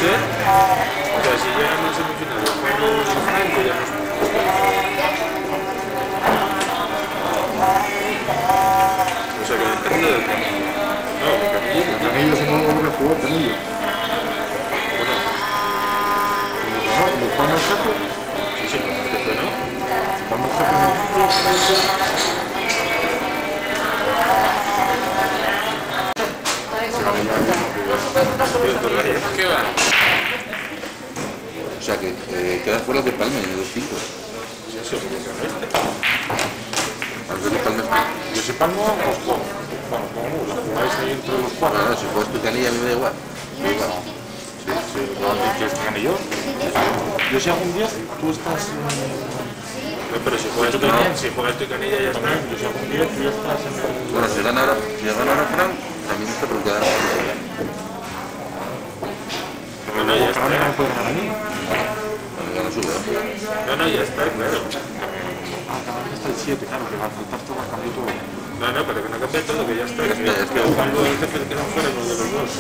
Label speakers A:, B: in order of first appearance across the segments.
A: líder, o sea, si llegamos a semifinales con el Franco ya nos... O sea, que el terreno del Canillo. No, el Canillo.
B: El Canillo es un nuevo que jugó Canillo.
A: Bueno.
B: ¿Como Juan Marcato?
A: Sí, sí, con el jefe, ¿no?
B: Juan Marcato.
A: ¿Qué va?
C: O sea que queda fuera de Palma en el 2-5.
A: Sí, eso,
C: Al ver de Palma.
B: Yo sé Palma, pues bueno, como la jugáis ahí entre los cuatro.
C: Bueno, si juegas tu Canilla a mí me da igual. Me da igual.
B: Sí, ¿quieres que gane yo? Yo si hago un 10, tú estás...
A: No, pero si juegas tu Canilla ya está.
B: Yo si hago un 10, tú ya estás en el...
C: Bueno, si gana ahora Fran, también está por quedar.
B: Pero luego Fran no me puede ganar a mí.
C: Bueno, ya no sube.
A: No, no, ya está, claro.
B: Ah, también está el 7, claro, que va a faltar todo, cambió todo.
A: No, no, pero que no cambie todo, que ya está.
C: Ya está, ya está.
A: Que Juanlo el jefe que no fuera uno de los dos.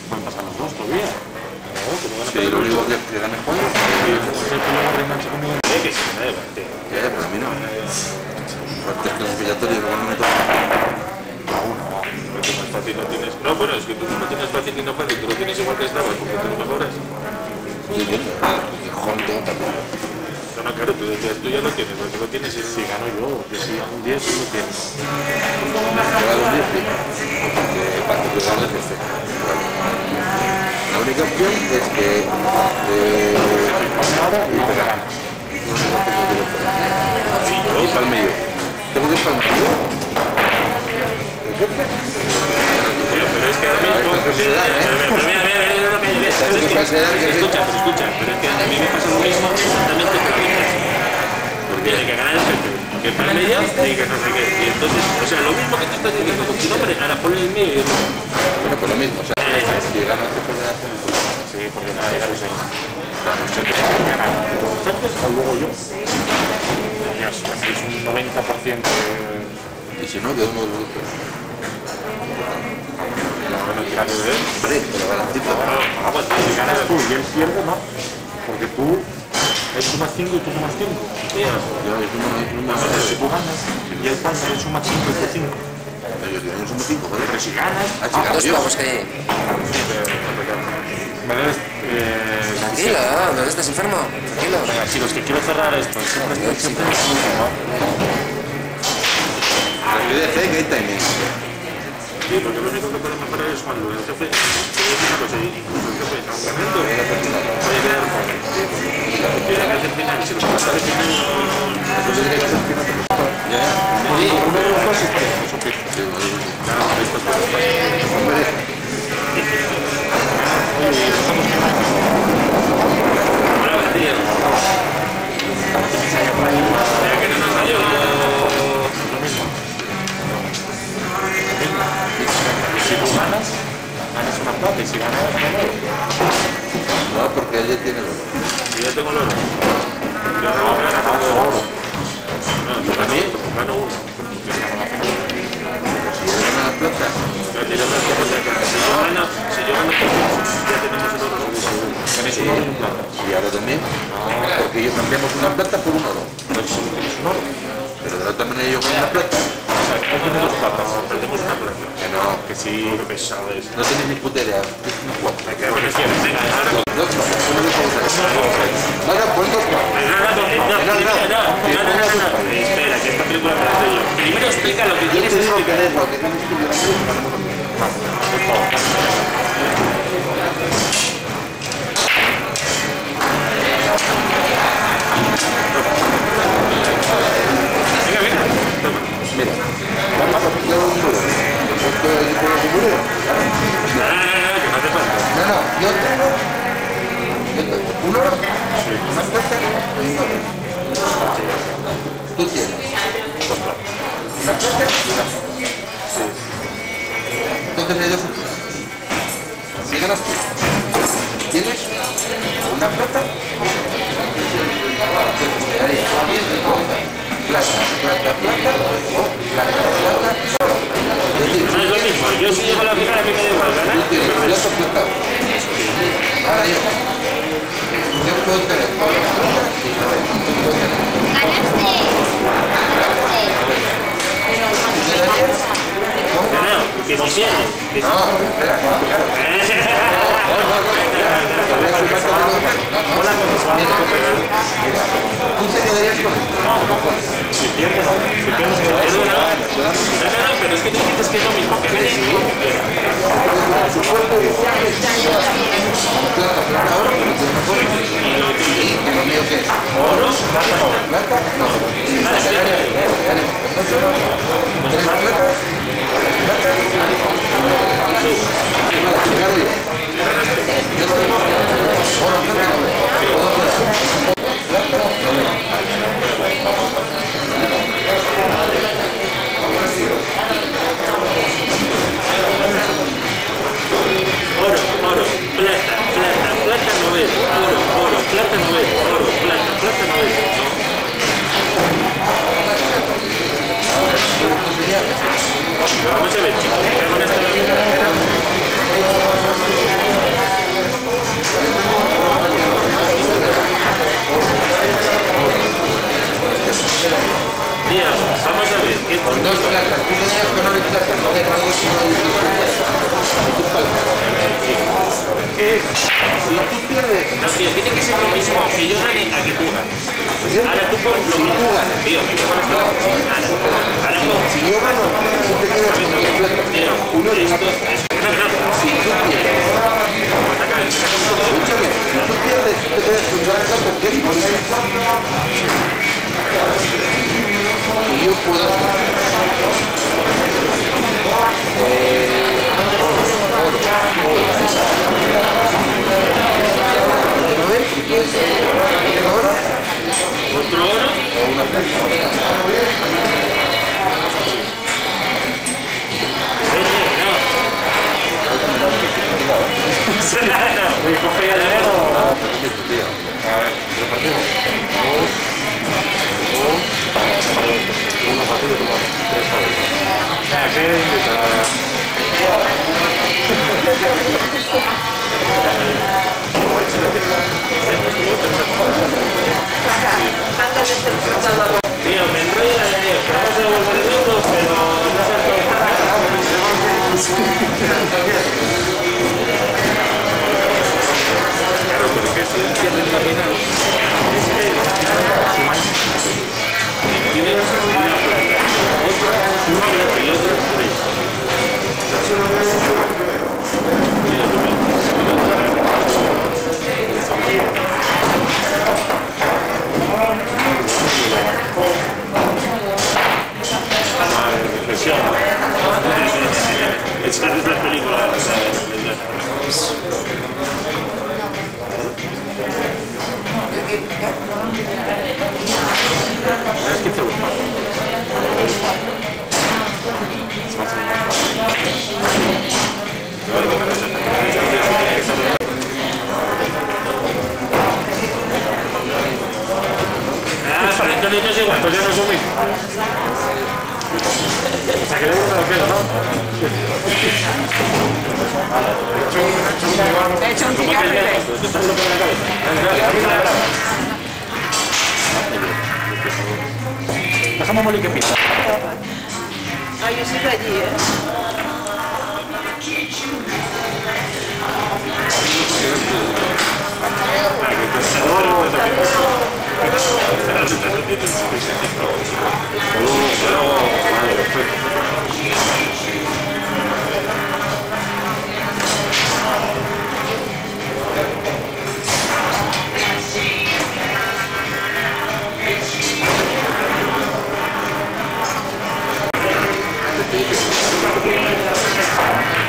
B: Pueden pasar los dos todavía.
A: No, como van a
C: Sí, lo único que gane Juan.
B: Y el que luego reengancha conmigo.
A: que sí, me da igual, tío.
C: Ya, pero a mí no. Aparte es clasificatorio, luego no me toca.
A: Porque más fácil no tienes. No, bueno, es que tú no tienes fácil y no fácil, tú lo tienes igual que estabas, porque tú lo mejoras.
C: Sí, bien, porque Juan tengo también.
A: No, no, claro, tú ya lo tienes, porque lo tienes y
B: Si gano yo, si hago un 10, tú lo tienes.
C: Me va a dar un 10, sí. Porque para que gane el jefe. La única opción es que
B: Ahora y te ganas.
C: y Palmillo. ¿Tengo que ir Palmillo? ¿El jefe?
A: pero es que ahora mismo. Escucha, pero es que a mí me pasa lo mismo exactamente con la vida. Porque tiene que ganar el jefe, que para ella y que no sé qué. Y entonces, o sea, lo mismo que tú estás diciendo con tu nombre, ahora ponle el mío y yo.
C: Bueno, pues lo mismo. O sea, si gana el jefe de la
B: Sí, porque nada, ya lo sé. Claro, usted tiene que ganar los jefes o luego yo. Dios, es un 90% de...
C: y si no, de uno de los dos.
A: Bueno, quiero ver.
C: Hombre, pero garantito.
B: Si ganas tú y él pierde, no. Porque tú, él suma 5 y tú sumas 5.
C: Yo
B: Si tú ganas y él cuando él suma 5 y tú 5.
C: yo sumo 5, joder.
B: Pero si ganas...
C: Ah, si gano yo.
D: Vamos que...
B: Me debes...
D: Tranquilo, ¿no estás enfermo? Tranquilo.
B: Venga, chicos, que quiero cerrar esto. Siempre es lo mismo.
C: Rapidez, que hay timing.
A: Sí, porque lo único que puede mejorar es cuando el jefe. Una cosa, incluso el jefe está ganando, puede quedar con él. Tiene que hacer final, si lo pasa de final.
C: Entonces tiene que hacer final. Ya.
B: Uno de los dos es por eso.
C: Sí, bueno.
A: Claro, estas cosas pasan.
C: Hombre,
A: Hola, tío. Ya que no nos ha llevado.
B: Si tú ganas, ganas una plata y si ganas,
C: no, porque ella tiene los.
A: Si yo tengo el oro. Yo no voy a ganar oro. No, yo gano uno.
C: Si ella gana la plata,
A: Ya tenemos que hacer que si yo gano, ya tenemos el oro seguro.
B: tenéis un oro y un plata.
C: y ahora también, porque ellos cambiamos una plata por un oro.
B: Pero si solo tienes un oro.
C: Pero de la otra manera yo con una plata,
B: O sea, él tiene dos platas.
A: Perdemos una plata.
C: que no,
B: Que sí...
A: Qué pesado es.
C: no tenéis ni puta idea.
A: Me quedo con el cielo. Venga, ahora.
C: Dos platas, uno de cosas. Vale, pues dos platas.
A: Espera, que esta película me la sé yo. Primero explica lo que
C: Yo
A: tienes
C: te
A: que
C: digo que
A: explicar.
C: es lo que tienes que
A: Venga, venga.
C: mira, vamos a aplicar un duro. Esto es por el duro.
A: Que no hace falta.
C: No, yo tengo un oro, una plata y un oro. Tú tienes una plata y una plata. Entonces hay dos opciones. Si ganas tú, tienes una plata, plata, o plata, es decir,
A: No es lo mismo. Yo si llego a la final, a mí me da igual ganar.
C: tú tienes plata, plata. Ahora yo puedo tener todas las cosas y no ves.
A: No, que si tienes.
C: No, espera, claro. Tú te quedarías con esto.
B: Si pierdes,
A: Pero es que tú dices que es lo mismo que ves.
C: Su cuerpo plata, plata, oro, pero tiene mejor. Y lo mío que es
A: Oro,
C: plata, no. Tres platas, yo tengo oro, plata,
A: oro, plata, plata no ves. Oro, plata no ves. Oro, plata no ves. Vamos a ver, chicos, con esta Tío, vamos a ver, ¿qué
C: con dos platas, tú tenías con oro y plata, no de algo si no si tú pierdes,
A: no, tío, tiene que ser lo mismo que yo gane a que tú ganes. Ahora tú pones lo mismo, tío, que tú pones lo mismo. Ahora tú,
C: si yo gano, tú te quedas con dos platas,
A: tío,
C: uno de
A: esto
C: plata.
A: es
C: Si tú pierdes, escúchame, si tú pierdes, tú te quedas con dos platas, ¿qué es por eso? Y yo puedo
A: otro oro.
C: o una
A: No, coge ya de dedo.
C: A ver, repartimos. Uno partido como tres
A: Tío, me enrolla la idea, que vamos a devolver el otro, pero no se Claro, porque si él pierde en la final, es que tiene una plata, otra y otra tres. Es la película, es que te gusta. Para Antonio no es igual, pues ya no es lo mismo. O sea, que le gusta lo que es, ¿no?
E: He hecho un cigarrillo.
A: ¿Tú estás loco en la cabeza? Dejamos morir que pisa.
E: Ah, yo soy de allí, ¿eh?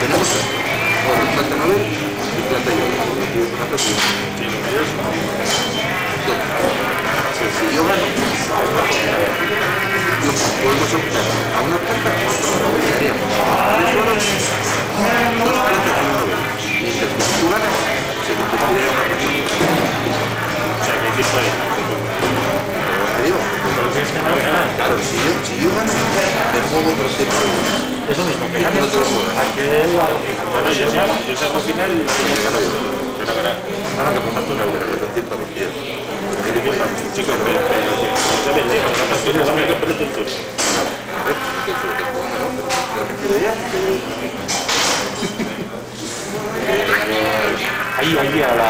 C: Tenemos oro, plata novel y plata y oro. Plata y oro. Si yo gano, yo podemos optar a una plata o a otra. Haríamos tres oros, dos platas y una novel. Mientras que si tú ganas, se convertiría en una plata.
A: O sea, que aquí estoy.
C: Te digo, claro, si yo gano, me juego otros 100 euros.
B: Eso mismo, que
C: Y
B: gane
C: otros juegos.
B: aquel.
A: Bueno, yo salgo al final y
C: Gano yo.
A: la cara.
C: Ahora que pongas tu euro, que te entiendo lo que quiero.
A: Chicos, ¿sabes?
B: Ahí, a la...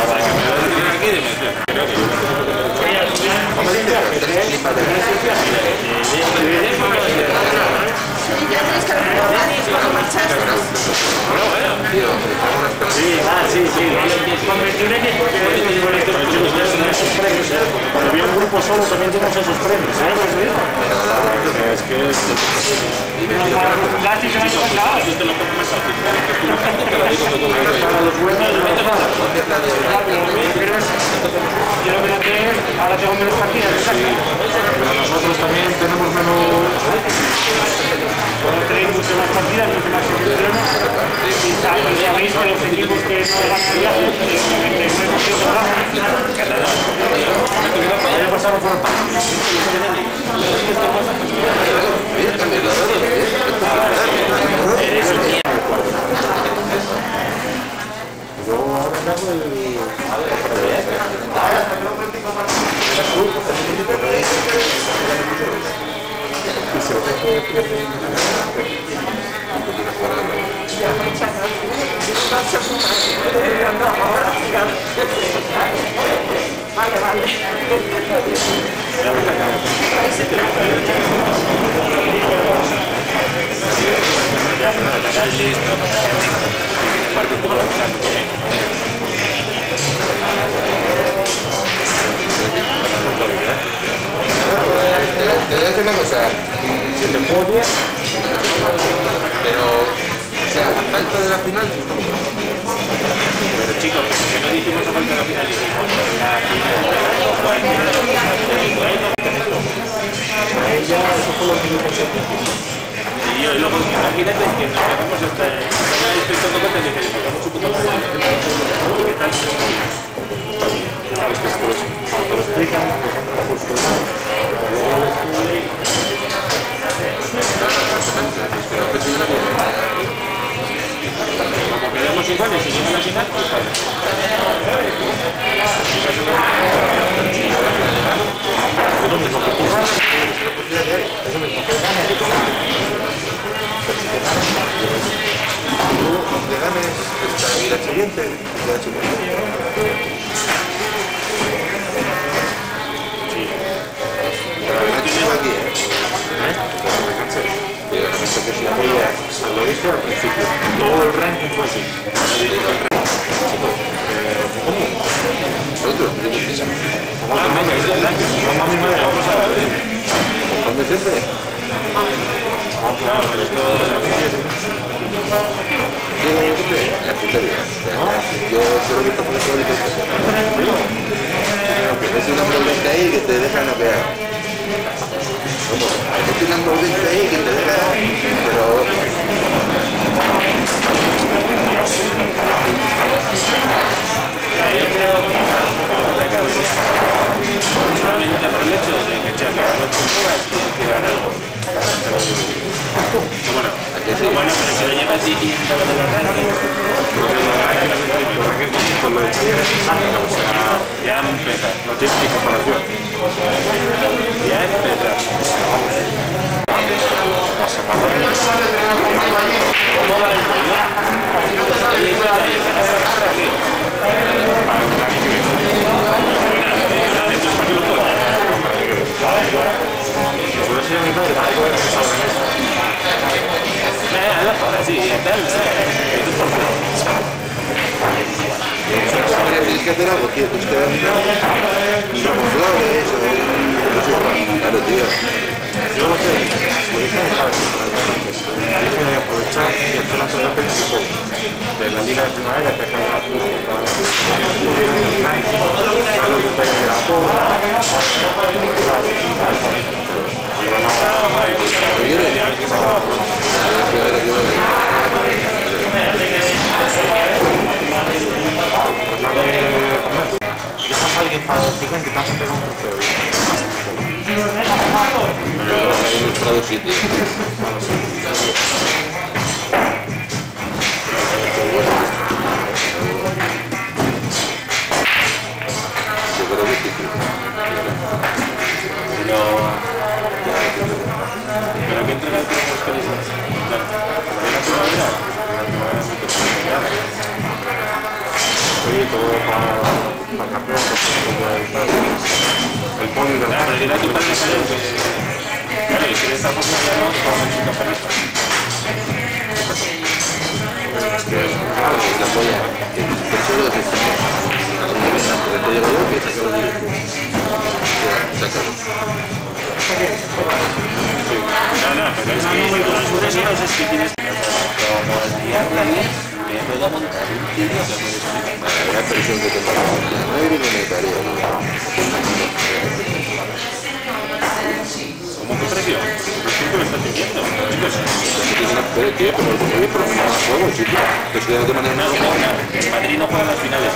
B: Cuando viene un grupo solo también tenemos esos premios, ¿sabes lo que digo? Es que es... Para los buenos, yo lo que noté es, ahora tengo menos partidas, nosotros también tenemos menos... Cuando tenéis mucho más partidas, mucho más selecciones, y ya veis que los equipos que no van a viaje, el 99% ganan. El año pasado fueron
C: Te voy a decir una cosa, si te puedo bien, pero, o sea, a falta de la final,
A: Pero chicos, que no dijimos a falta de la final. Y yo, y luego, imagínate que nos quedamos hasta el inspector de cuentas y que tocamos su puta madre. ¿Qué tal? Sabes que esto te lo explican, como quedamos iguales y llegan a la final, pues vale.
C: donde ganes esta y la siguiente, ya hecho por aquí,
B: lo dije al principio, todo el ranking fue así.
C: otro, ¿dónde siempre? Yo solo he visto por eso es una pregunta ahí que te deja no quedar. Es una pregunta ahí que te deja, pero...
A: Solamente por el hecho de que echarle a los culturas y que ganar. Bueno, pero si lo llevas diciendo de los rankings, ya empieza.
B: No tienes ni comparación.
A: Ya empieza.
C: Tienes que hacer algo, tío, tienes que dar como flores o no sé, claro, tío.
B: Yo lo que dije de aprovechar y hacer las cosas de la liga de primavera que acaba de alguien para explicar que te has pegado un trofeo.
C: Hay ilustrado sitio.
F: Sí, todo para campeón, el podio de la
A: Claro, pero dirá tu padre que... Claro, y si le está funcionando, con un campeonato.
C: Claro, la polla, que por eso lo desestimé. Porque te digo yo que saca los directos. Sácalo.
A: No, pero es que por eso no sé si tienes que como el día me puedo montar un tío que me explica.
C: La presión que te pasa. No hay ninguna tarea.
A: ¿Cómo que presión? ¿Qué me estás diciendo?
C: Pero ¿qué? Pero oye, pero no más juego, chico. Que si de manera
A: No, el Madrid no juega las finales,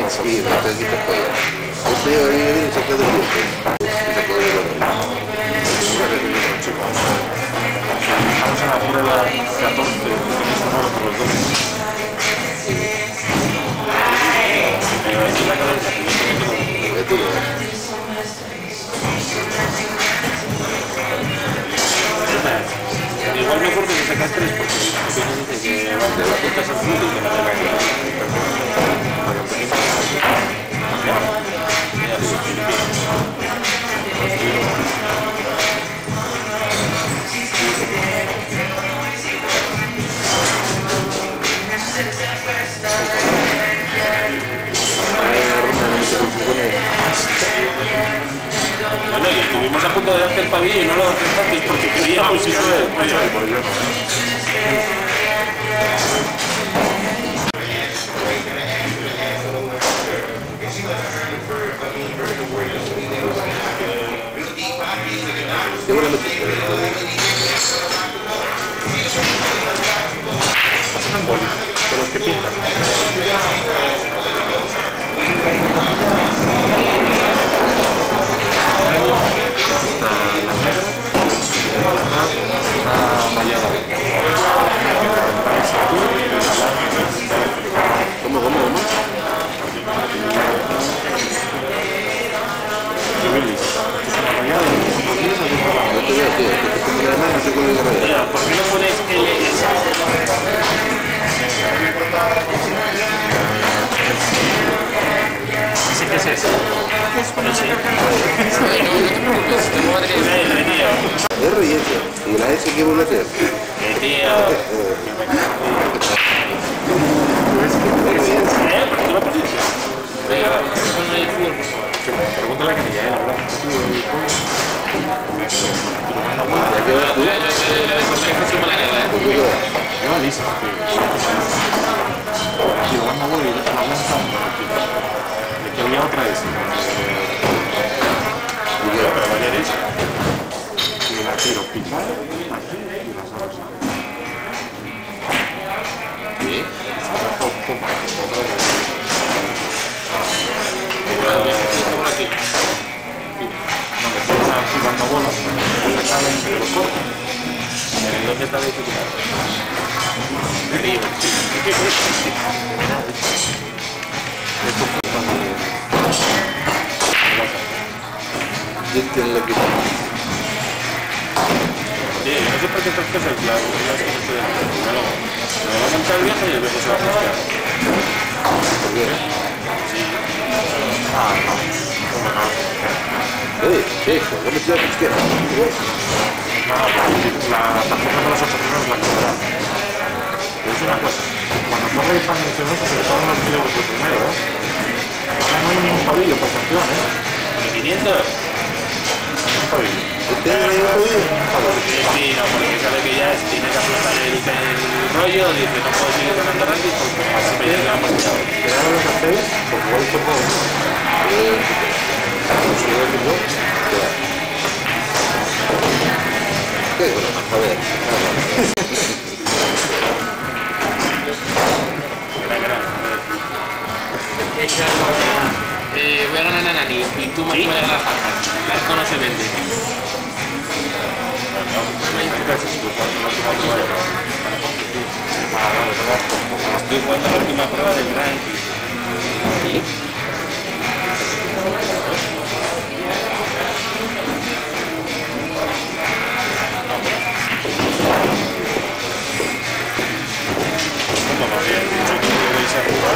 C: Sí, no te quitas pollo. Usted ya viene bien y se queda de dientes. Y se queda de
F: Estamos en la prueba 14, tenéis un oro por los dos.
A: Igual mejor que me sacas 3 porque dice que de la puta es azul y que no te va a quedar. Bueno, y estuvimos a punto de hacer pabellón y no lo aceptasteis porque queríamos y
F: Con los que pintan.
C: ¿Cómo? No te veo, tío. Que te pongo la mano y se cuelga la raya.
A: ¿por qué no pones LS?
F: ¿Sí qué es eso?
A: No sé.
C: R y S. ¿Y la S qué vuelve a ser?
A: Tío. ¿Por qué lo pones?
F: Pregúntale que ni ya era, ¿verdad?
C: ¿Ya qué vas tú? ¿Por qué quedas?
F: Yo a Lisa. Tío, cuando voy a la blanca, de que había otra S.
C: ¿Y qué?
A: Pero vaya derecha.
F: Y la tiro picar, aquí y la sala así.
C: ¿Sí?
A: Por aquí.
F: No, me estoy activando bolas, me salen y los corto.
A: ¿Dónde está la dificultad?
C: ¿Quién tiene la que
A: Sí, yo no sé por qué estas cosas las que no estoy haciendo. Primero, me va a montar el viaje y el viejo se va a buscar.
C: ¿Por qué?
F: Ah, no.
C: Eso, no me tira a la izquierda.
F: La tarjeta de las 8 primeras la quedará. Pero es una cosa, cuando tú revisas menciones se le ponen los vídeos de primero, ¿eh? Ahora no hay ningún pavillo por campeón, ¿eh?
A: 500.
F: Un pavillo.
C: ¿Este año hay un jodido?
A: Sí, no, porque sabe que ya tiene que afrontar el rollo, dice no puedo seguir ganando ranking porque así me llega más cuidado.
F: Quedaron los 6, porque igual esto puedo.
C: ¿Qué? A ver.
D: Voy a ganar a Nani y tú me puedes ganar a Paja. Marco no se vende.
A: Estoy jugando la última prueba del ranking.
D: ¿Sí?
A: ¿Cómo me habían dicho que no vais a jugar?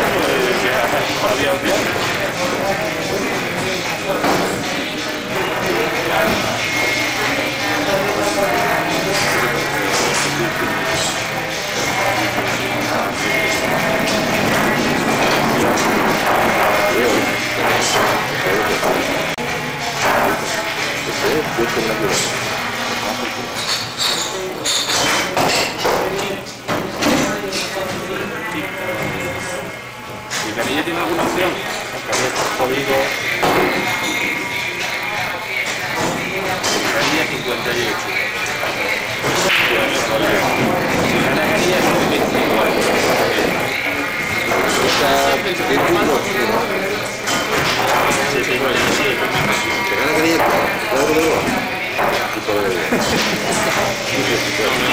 A: ¿O había olvidado? ¿Y Canilla tiene alguna opción? Canilla 58. Si gana Canilla es 25.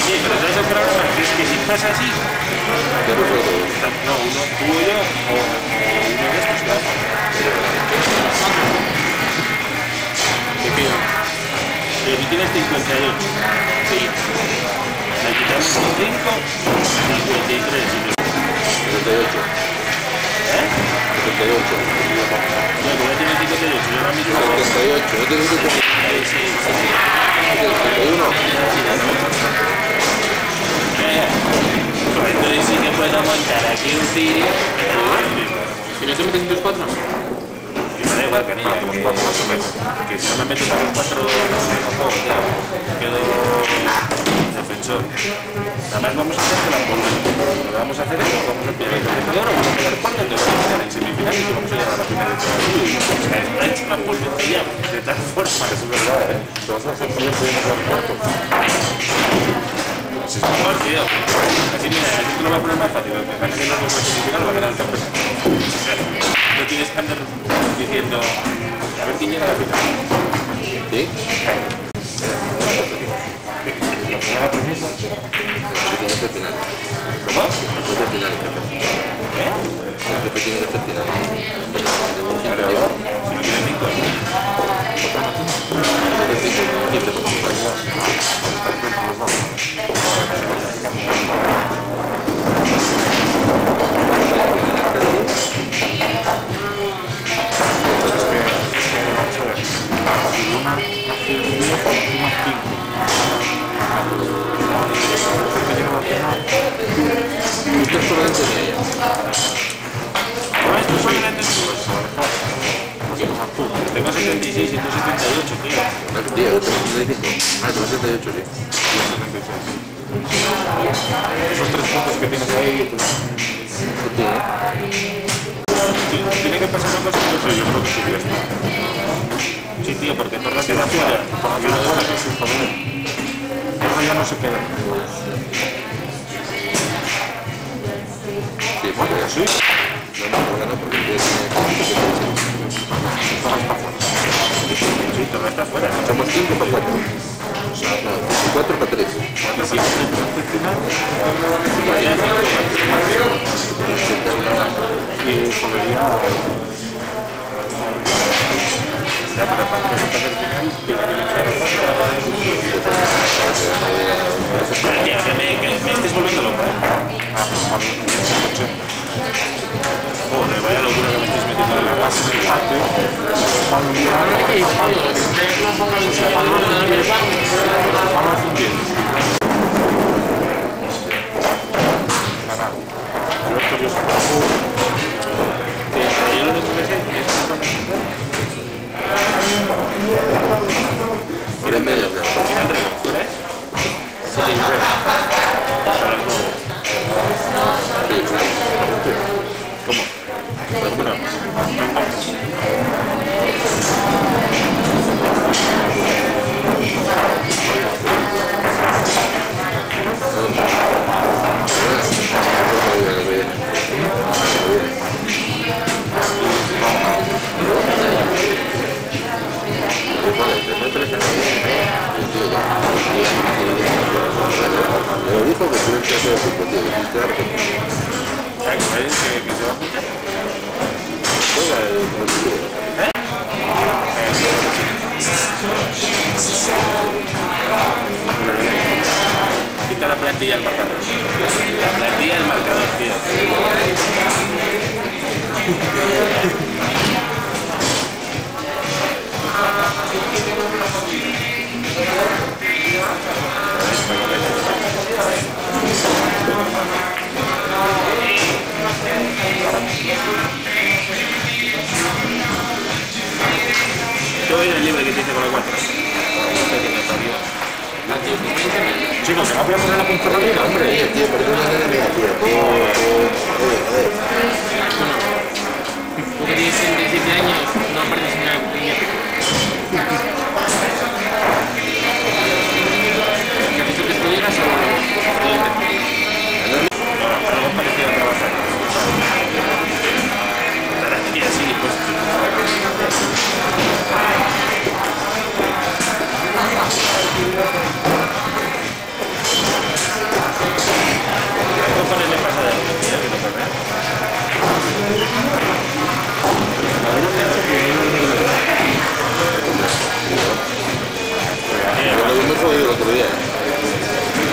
A: Sí, pero ¿sabes el problema? Que es que si pasa así, no, uno, tú o yo, o uno de estos, claro. ¿Qué pido? Si tienes 58, sí. Le quitamos un 5, 53.
C: 78.
A: ¿Eh?
C: 78.
A: No, como ya tienes 58, yo ahora mismo...
C: 78. ¿No tienes 78?
A: Sí.
C: 71.
A: Entonces sí que puedo montar aquí un Cirio.
D: ¿Y no se meten tus 4?
A: Y me da igual, Canilla, que si no me metes a los 4 quedo defensor. Nada más vamos a hacer que la polva. Lo que vamos a hacer es vamos a pillar el vencedor, vamos a quedar cuarto, te vamos a quedar en semifinales y vamos a llegar a la final de todo. O sea, ha hecho una polva ya, de tal forma.
C: Es verdad, ¿eh? Te vas a hacer que podemos dar cuarto.
A: Si es mejor, tío. Así, mira, así te lo voy a poner más fácil. Porque para que no lo semifinal va a ganar el campeón. No tienes que andar diciendo a ver quién llega a la final.
C: ¿Sí?
F: La primera premisa,
C: Tiene que ser final.
A: ¿Cómo?
C: Después del final.
A: ¿Eh?
C: Después tiene que ser final.
A: Claro, si no tiene 5.
C: Usted solo tenía ella.
A: No, esto solamente es tengo 76 y tú 78, tío.
C: Tío, yo tengo 75. Ah, tengo 78, sí.
F: esos 3 puntos que tienes ahí, pues,
A: Tiene que pasar una cosa que no sé, yo creo que sí, esto. Sí, tío, porque Torra queda fuera.
F: para que no fuera que sí, joder. Eso ya no se queda.
C: Sí, porque
F: Sí,
C: no, porque tiene que
A: Sí, Torra está fuera.
C: somos 5 para 4. No, 4 para 3.
A: Y si es el final,
F: y podría...
A: ya para pasar el final, que me estés volviendo loco. Joder, vaya locura que me estés metiendo en la base. Yo lo único que sé es
C: Por en medio,
A: que final de fuera es.
C: sí,
A: ¿Cómo?
C: Me lo dijo que tiene que hacer su tío, que usted
A: ¿Sabes que se va a escuchar? Quita la plantilla del marcador. La plantilla del marcador, tío. Te voy a ir el libre que te hice con la 4.
F: Chicos, que no voy a poner la punta arriba, hombre.
C: tío, perdóname la mía, tío.
G: Tú que tienes 37 años, no aprendes una puñeta. ¿Qué has dicho que estuvieras o
A: Algo parecido a trabajar. Y así, pues. ¿Qué cojones le pasa de lo que tiene que no correr?
C: Lo mismo jodido el otro día.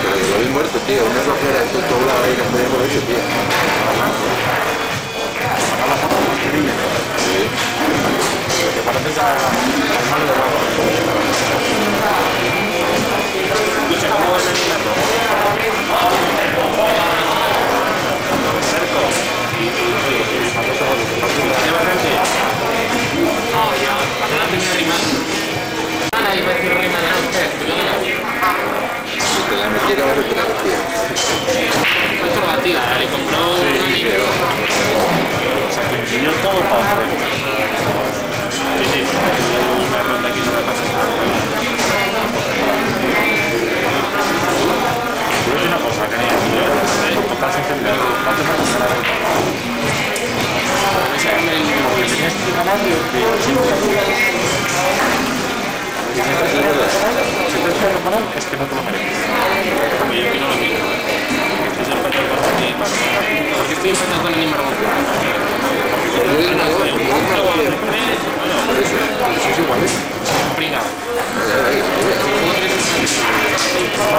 C: Pero lo vi muerto, tío. Una flojera, esto doblado ahí, no podíamos ver eso, tío. Sí.
F: Que parece al mal de la...
A: Escucha, ¿cómo vas a animarlo? Cerco. ¿Qué vas a decir?
G: no, yo, para la primera rima. Ana, iba a decir rima de usted,
C: Si te la metiera, vas a tener, tío.
G: fue turbativa, le compró un amigo.
F: O sea, que enseñó todo para hacer.
A: Sí, sí. Una ronda aquí no me pasa.
F: Yo decir una cosa, que ni tocar sin entender. No te metas en la venta. Porque tenías que ganar de 5 si te dejas ganar, es que no te lo mereces.
A: Como yo aquí no lo miro. Es el patrón para ti.
G: Porque estoy empezando con el mismo argumento.
C: Eso es igual, ¿eh?
G: Pringao.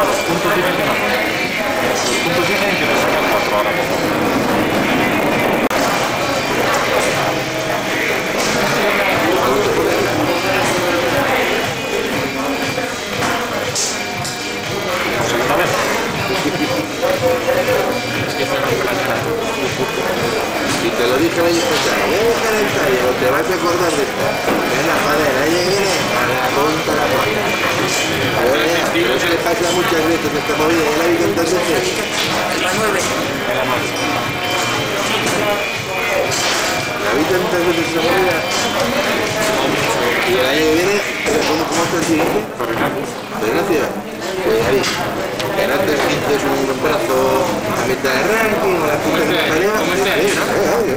F: Los puntos dicen que no. Los puntos dicen que te sacan 4 ahora poco. Segunda vez.
G: Es que fue romper las ganas.
C: Y te lo dije el año pasado, voy a buscar el taller, no te vas a acordar de esto. Venga, joder, ahí viene, a la punta la puerta. Pero eso le pasa muchas veces esta movida, ya la vi tantas veces.
E: La 9.
C: La vi tantas veces esta movida. Y el año que viene, ¿cómo está el siguiente? Desgracia. Pues ahí, ganaste el 15 es un brazo a mitad de ranking, o la puta de la tarea.
G: ¿Cómo está?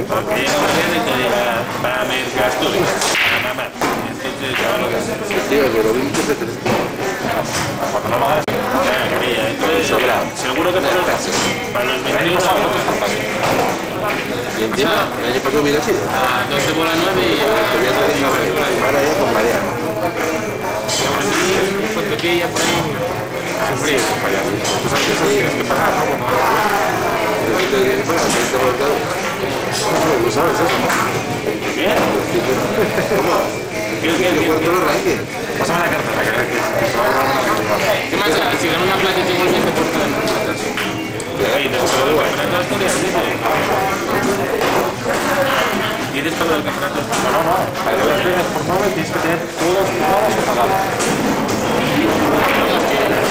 A: Porque llega un día y te diga, para Mercasturias, para mamá. Entonces, ya lo que haces.
C: Tío, que lo vi muchas veces.
F: Cuando no lo hagas,
A: Entonces, seguro que para los
F: venimos a otros fantasmas.
C: Y encima, el año pasado hubiera sido.
G: A 2 de bola 9 y
C: Quería hacer ahora ya con Mariano.
G: fue pequeña por ahí.
F: Sufrir, compañero. Tú sabes que eso tienes que pagar, ¿no? Bueno, tú sabes eso, ¿no?
C: ¿Cómo? ¿Qué cuarto lo ranking?
F: Pásame la carta, que se va a dar una pregunta.
G: ¿Qué más da? Si gano una plata y tengo el 20% de las platas.
A: ¿Tienes todo el campeonato?
F: No. Para que las veas por 9 tienes que tener todos los pagados.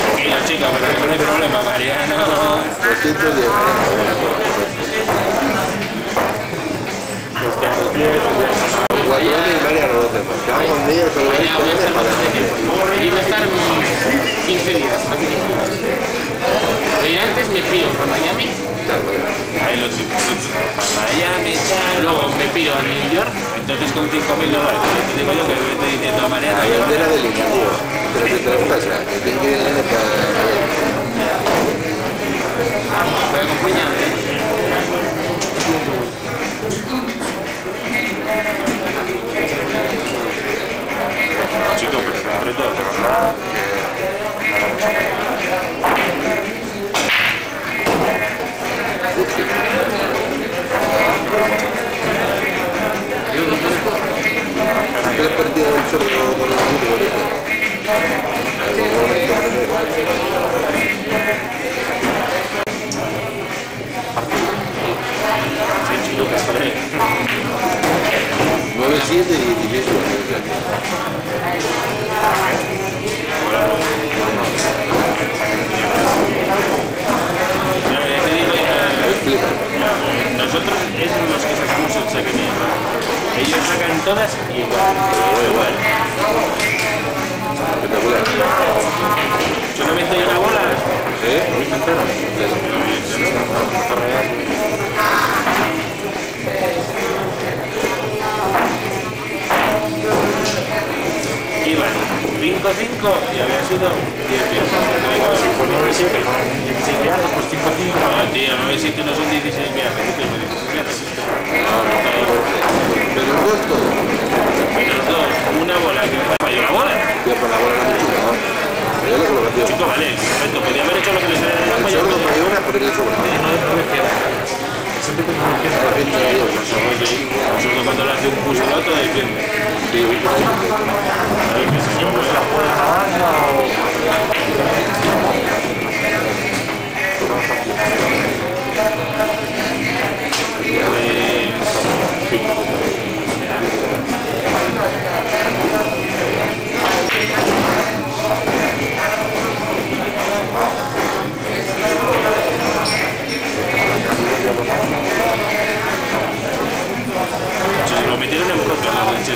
A: Tranquila, chica, pero no hay problema, Mariano.
C: 210. Cuatro y Mariano lo hacemos. Cada un día, pero
G: Ya voy a estar bastante tiempo. Y voy a estar 15 días. Pero antes me pido a Miami,
A: Ahí lo tengo. Miami,
G: luego me pido a New York.
A: entonces con $5.000, te digo yo que me estoy diciendo Mariana.
C: La bandera de línea, tío. Pero que te las pasa, que tienen que ir en la para...
G: Voy a acompañarte.
A: Chico, pero sobre todo.
C: ¿Qué partido del sordo con el fútbol ahorita?
A: Sí, chico, que estoy.
C: 9-7 y 16 Explica.
A: Nosotros es los que sacamos el saque mierda. Ellos sacan todas igual. Igual.
C: Espectacular.
A: Solamente hay una bola. Iban 5-5 y había sido 10 piezas.
F: Pues 9-7, 16 viajes, pues 5-5.
A: No, tío, 9-7 no son 16 viajes.
C: Pero el costo.
A: Menos dos, una bola que me falló la bola.
C: Tío, por la bola no me chupa, ¿no? Yo le colocación.
A: Chico, vale, perfecto. Podría haber hecho lo que le sale de la
C: El
A: falla.
C: sordo falló una, pero le sobra.
F: Siempre tengo que
C: La gente de Dios.
A: Solo cuando le hace un push al otro, defiende.
C: Sí, por ahí.
F: siempre se la puede la banda o...
A: Se lo metieron en propio a la leche.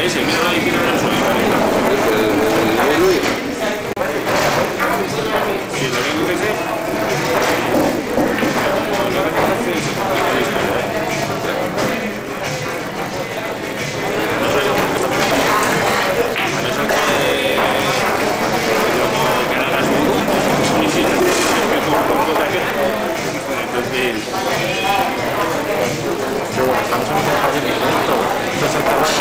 A: Ese, mira la izquierda en el suelo.
C: El Luis.
A: Sí, lo único que sé. Lo que hace es no sé lo que a no ser que hagas vudú, ni siquiera entonces
F: Pero bueno, estamos en un jardín de momento. Esto es el trabajo.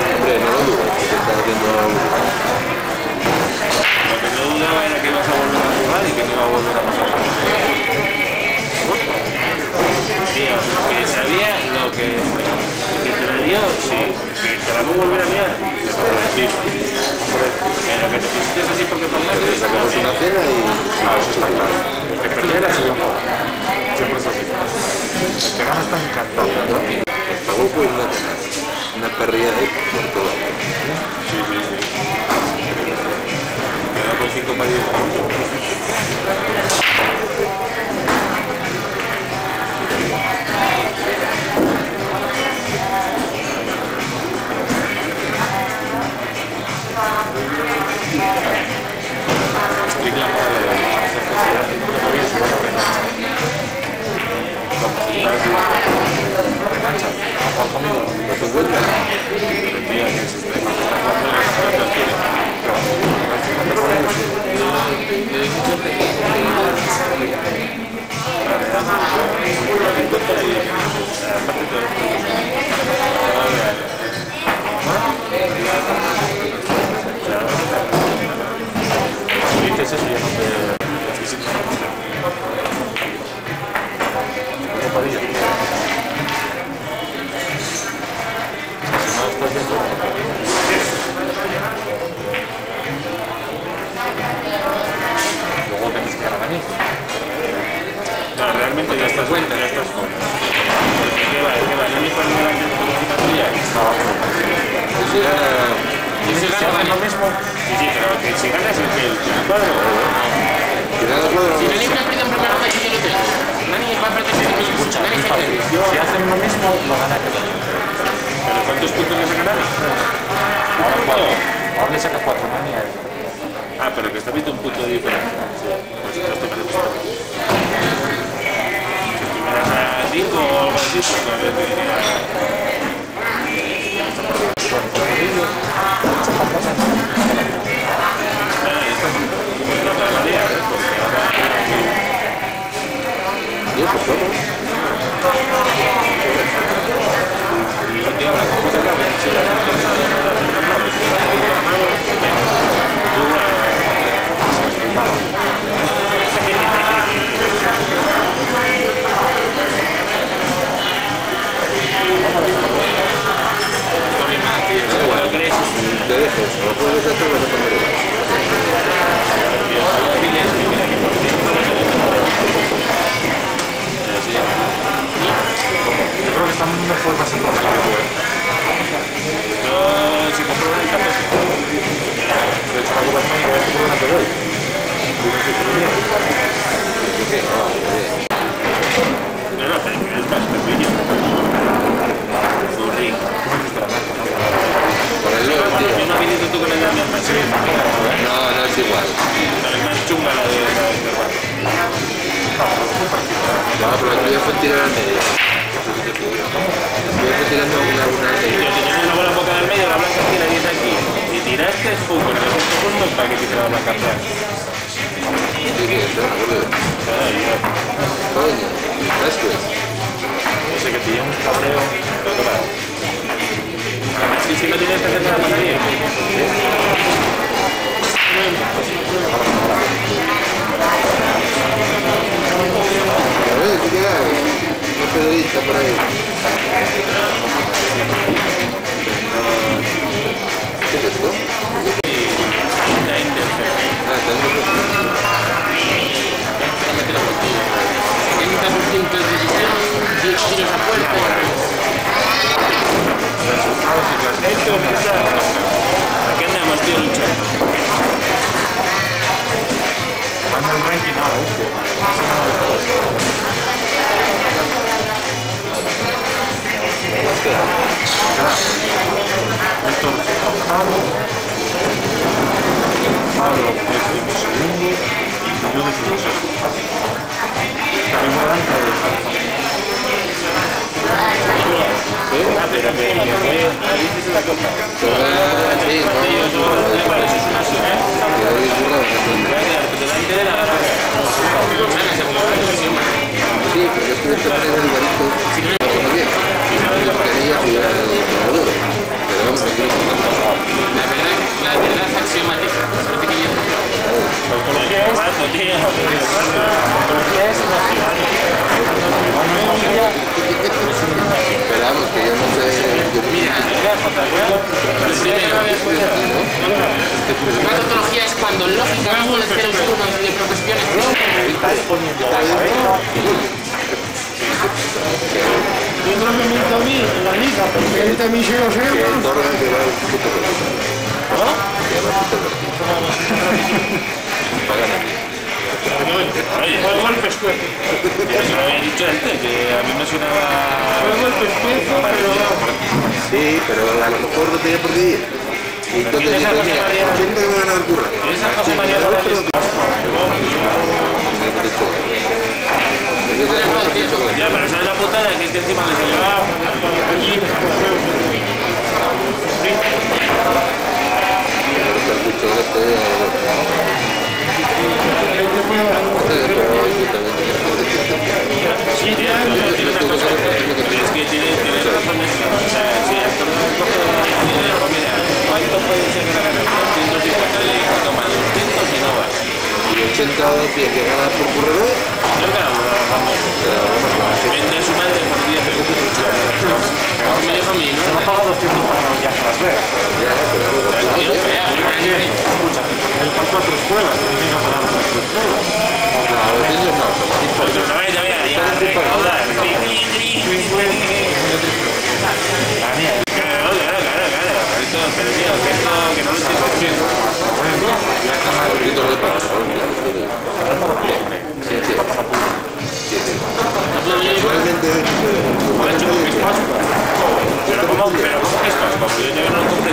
C: Hombre, no lo dudo, porque está haciendo...
A: lo que no dudaba era que ibas a volver a jugar y que no iba a volver a pasar. Tío, que sabía lo que te la dio, sí, que te la puedo volver a mirar, sí. Pero que te pusiste así porque pasaste,
C: Sacamos una cena y...
F: Eso está claro. El que perdiera sigue un poco. Siempre es así. El que gana está encantado.
C: Nos pagó pues una parrilla de por todo.
A: Sí. Quedó con 5 para 10 minutos. Explica
C: ¿Los 50?
F: Si dices eso, ya no te... ¿Cómo padilla? Si no estás viendo... Luego tenéis que ganar ahí.
A: No, realmente ya estás fuera. Porque ¿qué va? ¿No me ponen la encima tuya?
C: Pues era...
G: Y si gana,
F: Lo mismo.
A: Sí, pero que si ganas el que el cuadro.
C: Si gana el cuadro,
G: si
C: no
G: Nani
C: sé.
G: me aprieta en primera ronda, yo lo tengo. Nani va a apretar si me escucha. Nani se atreve.
F: Si hacen lo mismo, lo gana que
A: ¿Pero cuántos puntos les han ganado? punto de diferencia. Sí, por supuesto que te gusta. Si miras a 5 o algo así, pues todavía te diría...
G: ¿De qué Pascua? ¿De qué Pascua? ¿De qué Pascua? ¿De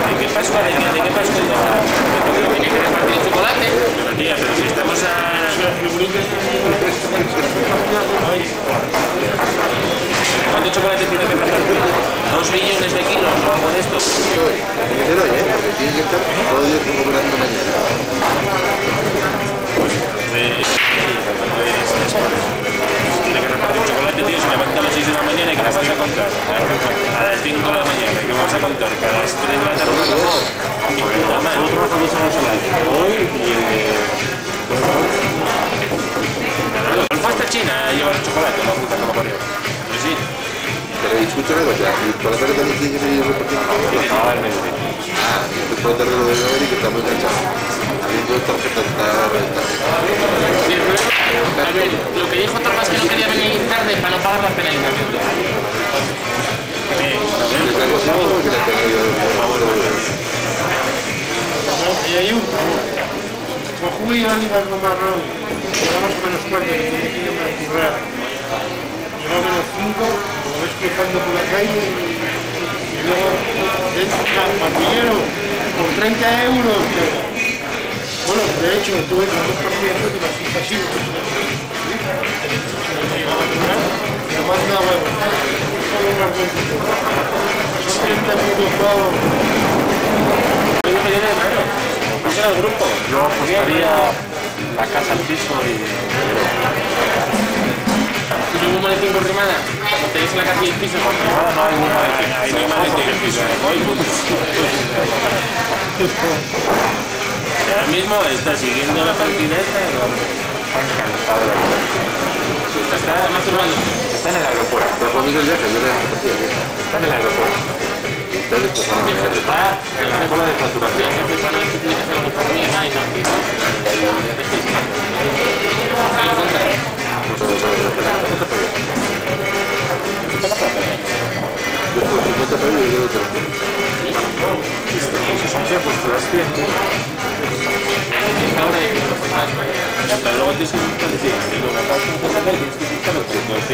G: qué Pascua? ¿De qué Pascua? ¿De qué Pascua? ¿De qué Pascua?
C: hoy, porque tiene que estar todo el día operando mañana.
A: Tiene que repartir chocolate, tío, se levanta a las 6 de la mañana y que nos vas a contar. A las 5 de la mañana, que vamos a contar, que a las 3 de la tarde. Y puta madre.
F: Nosotros vamos a hoy y
A: el pasta china lleva el chocolate, la puta que lo parió. Pues sí.
C: Pero escucha una cosa, y por la tarde también tiene que seguir repartiendo.
F: acaba el mediodía.
C: Ah, y después por la tarde lo de ver y que está muy cansado. Habiendo tarjeta está reventado.
G: Sí, el problema, a ver, lo que dijo Tomás que no quería venir tarde para no pagar las penalizaciones.
B: Y hay un por Julio Aníbal Marrón, llegamos con los cuartos que tiene que ir a currar. Llegamos a los 5, lo ves cruzando por la calle y luego dentro martillero por 30 euros. Bueno, de hecho, tuve las dos partidas últimas y pasivos. Me manda huevos. Son 30 minutos pavos.
A: Era el grupo.
F: Yo apostaría la casa al piso y...
G: ¿Y un humo de 5 rimadas? Cuando tenéis en la casa y el piso.
F: Ahora no hay una de que...
A: Ahí no hay más gente que el piso. Ahora mismo está siguiendo la partida esta y vamos.
G: Está masturbando.
F: Está en el aeropuerto.
C: Pero conmigo el viaje, yo le dejé partida.
F: Está en el aeropuerto.
C: Está destrozando la mierda.
F: Está en la cola de facturación.
C: Yo por 50 pesos y yo lo tengo.
F: Si son tiempos, te las tienes.
A: Hasta luego tienes que buscar decir, digo, me pasa un cosa que tienes que buscar los 200.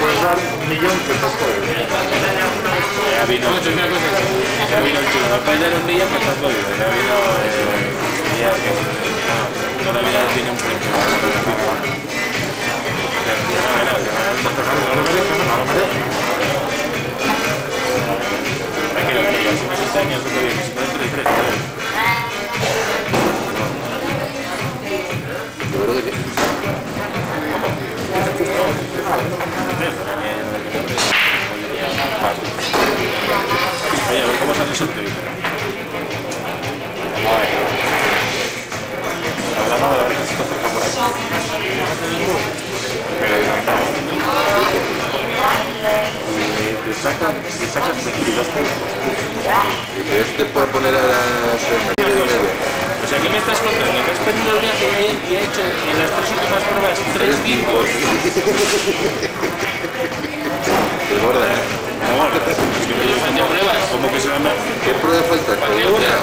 F: Puedes dar 1 millón que estás por él.
A: Ya vino el chulo, el país de los días que estás jodido, ya vino ya que todavía tiene un premio. Tranquilo, que ya si me asusta ni asusta bien, si puede 3-3.
C: De verdad que...
A: Oye, a ver cómo sale el sorteo.
F: Hablando de la requisito cerca por ahí. Y sacas 22 puntos.
C: Pero este puede poner a las...
A: O sea, ¿qué me estás contando? ¿Que has perdido el viaje y he hecho en las 3 últimas pruebas 3 bingos?
C: Qué gorda, ¿eh?
A: No, es que me llevan de pruebas. ¿Cómo que se llama?
C: ¿Qué prueba falta? ¿Qué gorda?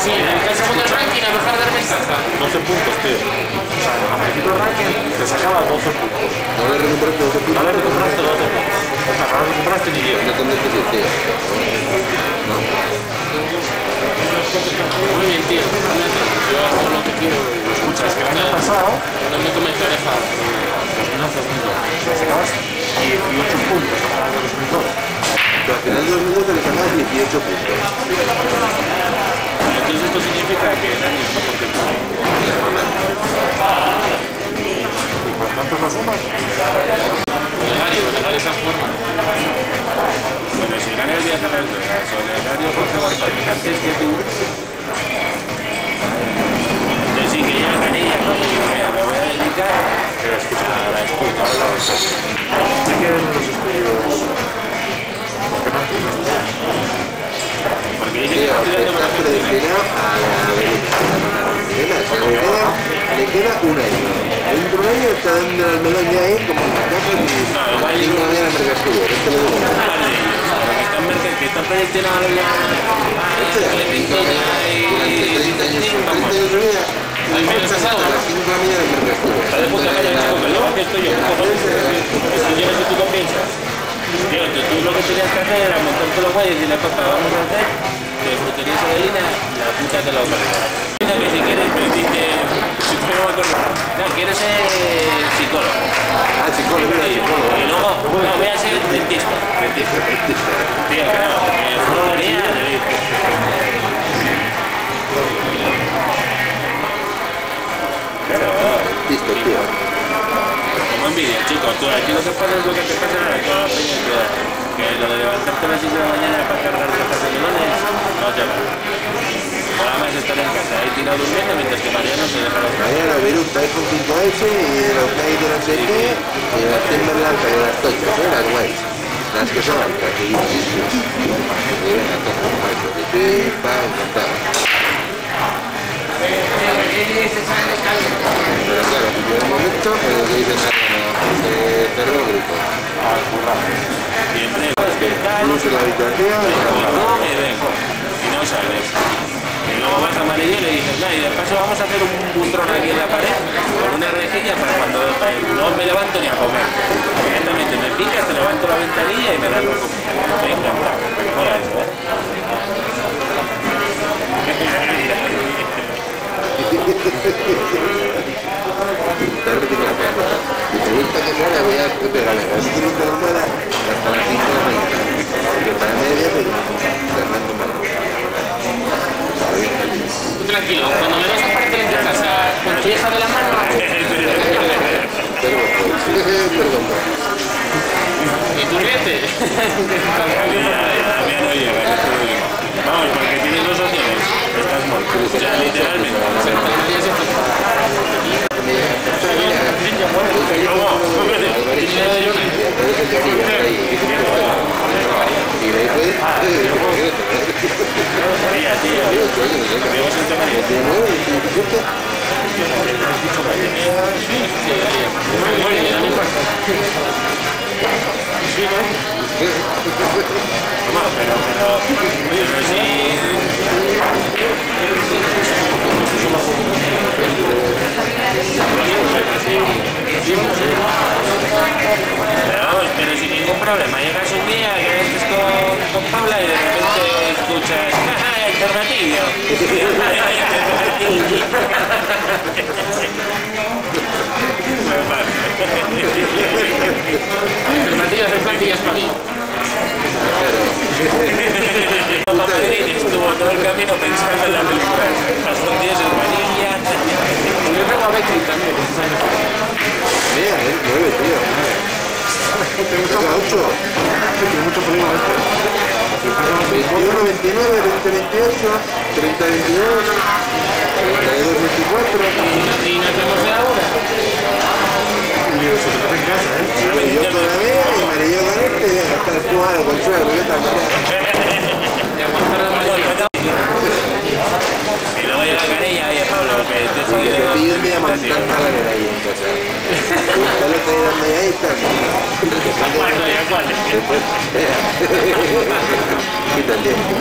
G: Sí, en el caso del ranking, a dejar de dar ventaja.
F: 12 puntos, tío. O sea, a principio del ranking te sacaba 12 puntos.
C: ¿No le recuperaste 12 puntos?
F: No le recuperaste 12 puntos. O sea, no le recuperaste ni 10.
C: No tendré que decir, tío. No.
G: Muy bien, tío. Yo hago lo que quiero.
F: Escucha, es que el año pasado,
G: No me tomes oreja.
F: 2011-2012, le sacabas 18 puntos a final de 2002.
C: Pero al final de 2012 le sacabas 18 puntos.
A: Entonces esto significa que Dani es mejor que tú.
F: Y por tanto lo sumas.
G: Legal esa forma.
A: Bueno, si gana el viaje a las Vegas o Legario Jorge González antes que tú, entonces sí que ya gané ya, ¿no? Y me voy a dedicar a la escucha.
F: ¿Qué quieren los estudios?
A: Porque dice que
C: Tío,
A: está estudiando
C: está
A: para
C: predestinado a la América. Le queda un año. Dentro de un año está dando el melón ya ahí como en la casa y tiene una mañana América Estudio. Este lo digo.
A: que están predestinados a la Argentina
C: Durante 30 años de vida.
G: Hay menos casado.
C: A las 5 de la mañana América Estudio.
A: Está de puta madre, chico, que luego que estoy yo, cojones, yo no sé tú qué piensas. Tío, tú lo que tenías que hacer era montarte los guayos y decirle, papá, vamos a hacer que frutería Isabelina, la puta que la oferta. Mira que si quieres, me dice, si tú no me acuerdo, no, quieres ser psicólogo.
C: Ah, psicólogo, mira, psicólogo.
A: Y luego, no, voy a ser dentista. Tío, claro, jodería de ir.
C: Listo, tío.
A: Como envidia, chicos, tú aquí lo que pasa es lo que te pasa ahora, toda la peña que lo de levantarte a las 6 de la mañana para cargar cajas de melones, no te va. O además estar en casa ahí tirado durmiendo mientras que Mariano se deja los
C: Mañana Beirut va con 5S y los que hay de no sé qué, y las Timberland y las tochas, las guays. Las que son altas, y venga, todo, macho, de ti, va encantado. Pero claro, en el momento, lo que dicen, se cerró el grupo.
A: siempre, pues que tal,
C: Luz en la habitación,
A: no me dejo, y no sabes. Y luego vas a Amarillo y le dices, no, y de paso vamos a hacer un butrón aquí en la pared con una rejilla para cuando no me levanto ni a comer. Inmediatamente me picas, te levanto la ventanilla y me das la comida. Me encanta. Mola eso, ¿eh?
C: y te gusta que muera, voy a pegarle. Si quieres que no muera, hasta las 5 de la mañana. Porque para media, pues, Fernando Malo.
G: Tú tranquilo, cuando me vas a partir en tu casa con tu hija de la mano,
C: Perdón.
G: y tú ríete.
A: A mí no llega, es el problema. Vamos, porque tienes dos opciones. Estás muerto. O sea, literalmente.
C: Y de ahí fue...
A: Tía, Diego Santamaría. Pero sin ningún problema, llegas un día que estés con Paula y de repente escuchas ¡ah, alternatillo!
G: Alternativas de plantillas para mí.
A: Papá Madrid estuvo todo el camino pensando en la película. Las tortillas en vanilla.
G: Yo tengo a Betty también.
C: Mira, 9, tío. Toca 8.
F: Tiene mucho peligro esto.
C: 21, 29, 20, 28, 30, 22, 32, 24.
G: Y nos vemos de ahora.
F: Y se te hace en casa, ¿eh?
C: Y yo con la mía y Marillo con este, hasta el jugado con suelo, ¿qué tal?
G: Y aguantar la mañana.
A: Y luego llega Canella, oye Pablo, que te
C: Y que te pillo un día montando la nevera ahí en casa. Usted lo está dando ahí, está.
A: Bueno, ya cuál.
C: Después, quita el tiempo.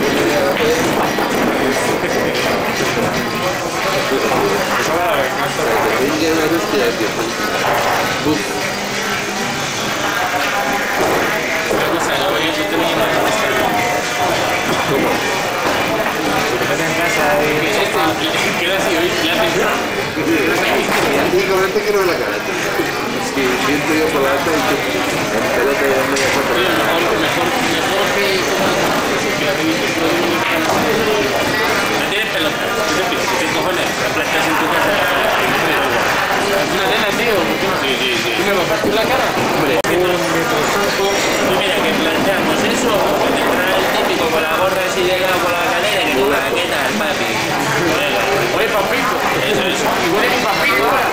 C: Te pingue una hostia, tío. Uf.
G: Una cosa, luego yo te voy a llevar a esta.
C: ¿Cómo?
G: Queda así, hoy ya te...
C: Y cobrarte que no me la cara, tío. Es que siento yo por la alta y en pelota ya me voy a
G: Mejor que la revista
A: No tienes pelota. ¿Qué cojones? La plantas en tu casa.
G: es una nena, tío.
A: Sí.
G: ¿Tú me vas a partir la cara?
A: Hombre, tú mira que planteamos eso, que te ponen el típico con la gorra así de lado con la calera y que diga, ¿qué tal, papi? Colega.
G: Oye, papito.
A: Eso.
G: Y huele mi papito ahora.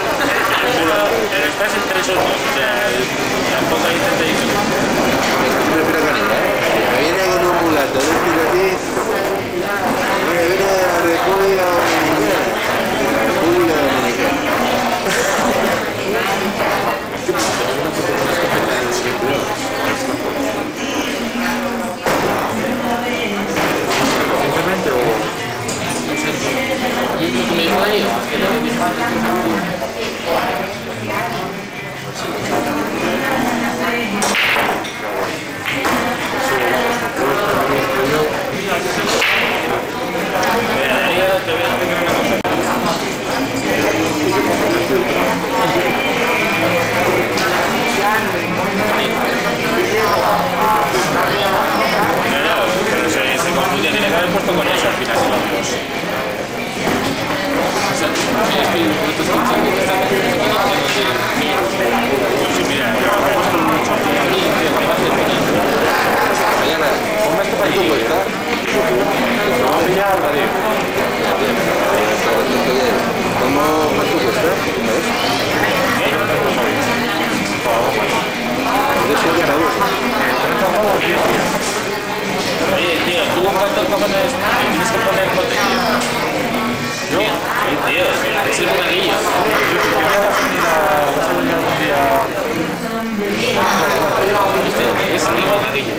A: Pero estás entre esos dos, o sea, tampoco hay tanta diferencia.
C: Prefiero canela, ¿eh? Me viene con un mulato, de estilo así. Me viene de la República Dominicana. República Dominicana.
F: Simplemente o...
G: Y lo que me dijo ahí, que lo de mi padre.
A: Mira, Darío, te voy a explicar una cosa.
C: Mañana, ¿cuánto cuesta? ¿Cuánto cuesta?
A: Oye, tío, ¿tú cuántos cojones tienes que poner bote, tío? ¿Yo? Sí, tío, es el monaguillo. Es el monaguillo.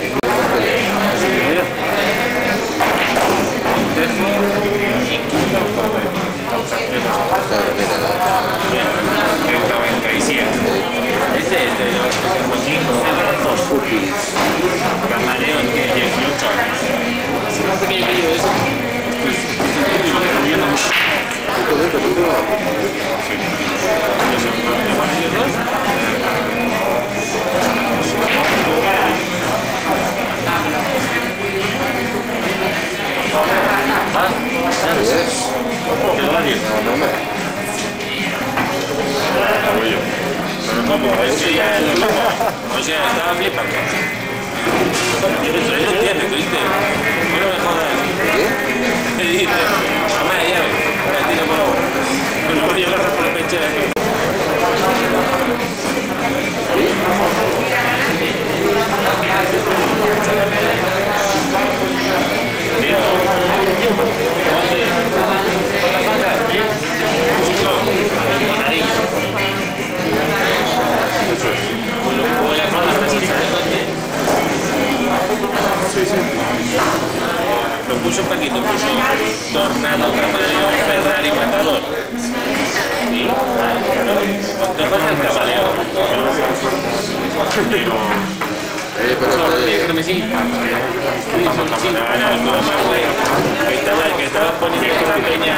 A: El 97. Este es de los Camaleón, que 18 años. Un pequeño vídeo de eso. ¿Cómo? Eso ya es lo mismo. O sea, estaba flipando. Eso no entiendes, ¿viste? No me jodas. ¿Qué? Me dice, mamá, ya ves. Ahora tira por ahora. No voy a llevar por la pecha de aquí. Tío, lo puso un paquito, puso Tornado, Camaleón, Ferrari, Matador. ¿Sí? ¿Te pasa el Camaleón?
C: Pero
G: me sigue.
A: Que estaba poniendo la peña.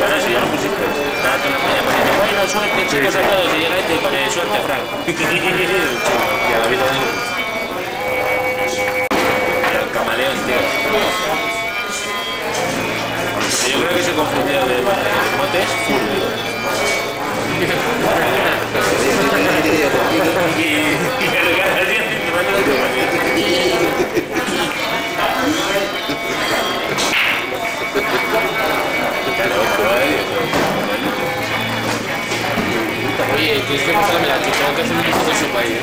A: Ahora sí, ya lo pusiste. Estaba toda la peña poniendo. Bueno, suerte, chicos, a todos. Y llega este y pone suerte, Frank. Y a la vida de el Camaleón, tío. Yo creo que se confundió de motes.
G: Oye, tienes que pasarme la chica, tengo que hacer un hijo de su país.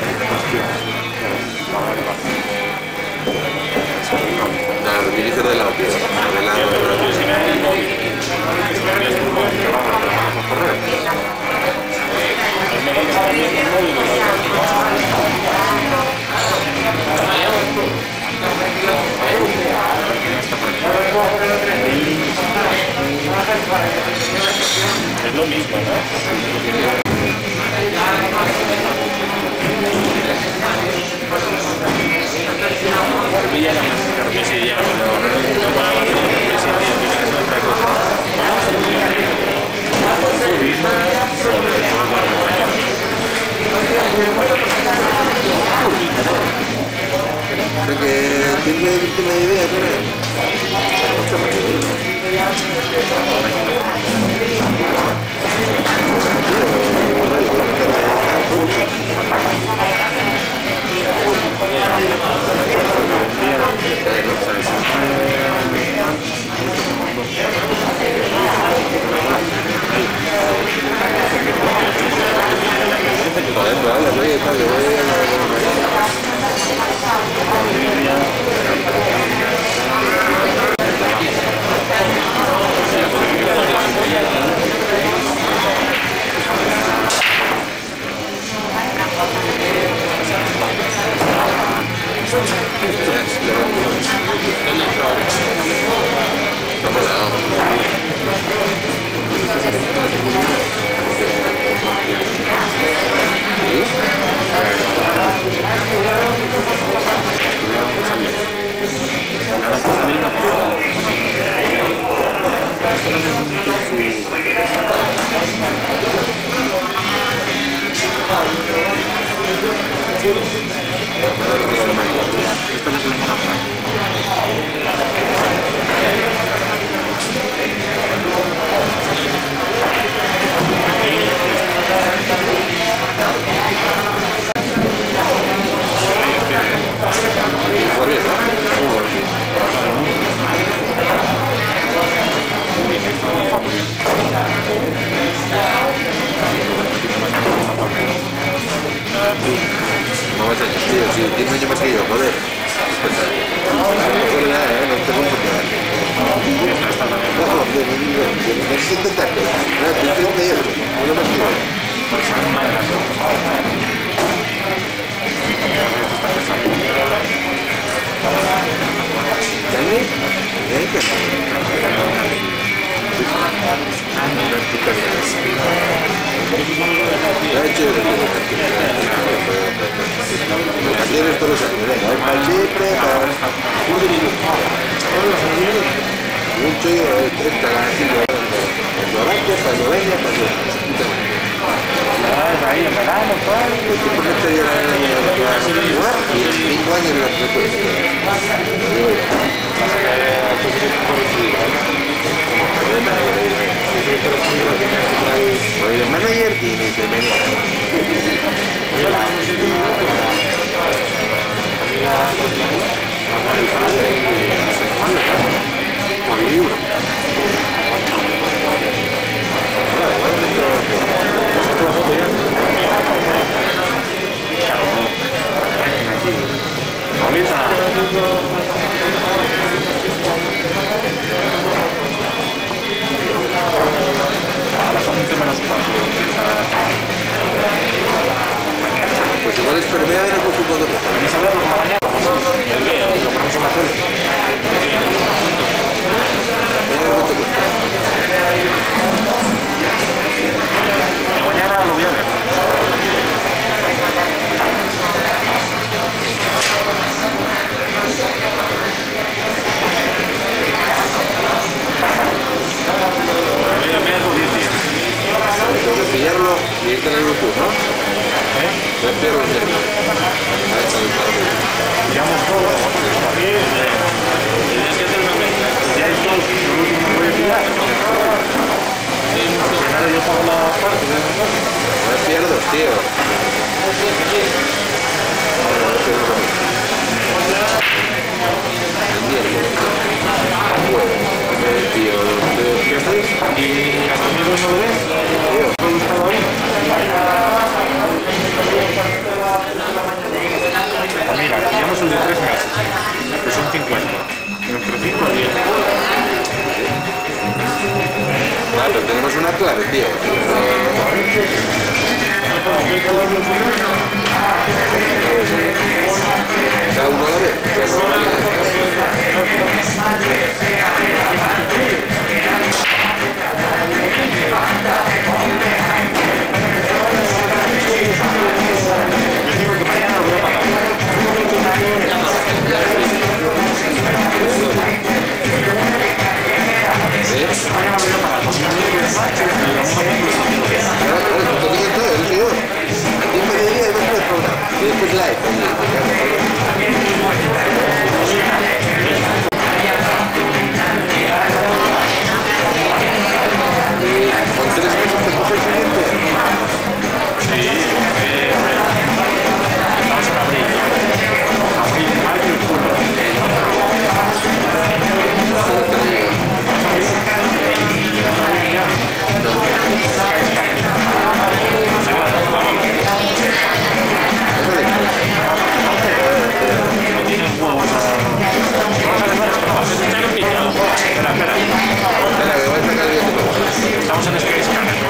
C: no, dirige de lado, tío. De lado.
A: Es lo mismo, ¿no? Pilla la música, que sí, ya, pero no para la que sí, tío, que es otra cosa.
C: Creo que tiene una idea, ¿no? Joder, pues habla, oye, tal, que voy a No vas a tío, si tienes un año más que yo, joder. No te pongo no, necesito intentarte. No, tú euros. No lo más que yo. ¿Dale? Tienes todos los años, venga, para siempre, para mucho, 30 gatillos, cuando arranques, cuando venga, cuando ahí en verano, pues tú ponerte ya y en 5 años la frecuencia. El manager tiene que venir. Pues igual es permeable en el conjunto de cosas. ¿Venís a verlo por la mañana? ¿Lo ponemos en la tele? Mañana lo voy a ver. Tengo que pillarlo y irte en el grupo, ¿no? Voy a pillarlo en el grupo. Pillamos todo.
A: Tienes que hacer una mezcla.
F: Ya es todo. Lo último que voy a pillar. Al final yo pago la parte de nosotros.
C: Voy a pillar dos, tío. El miércoles. Tío,
F: ¿Qué hacéis? ¿Y a tus amigos no lo ven? ¿Todo estaba bien? Mira, pillamos el de 3 meses, que son 50. Entre 5 y 10.
C: Claro, tenemos una clave, tío. Cada uno la ve.
F: Yo digo que mañana lo voy a pagar. Mañana lo voy a pagar. Porque no me quieres más, y vamos a ver los amigos.
C: Aquí en mediodía hay dos programas. Y después live. ¿Con 3 meses te coge el siguiente?
F: Sí, estamos en abril. Abril, mayo y julio. Estamos en Skyscanner.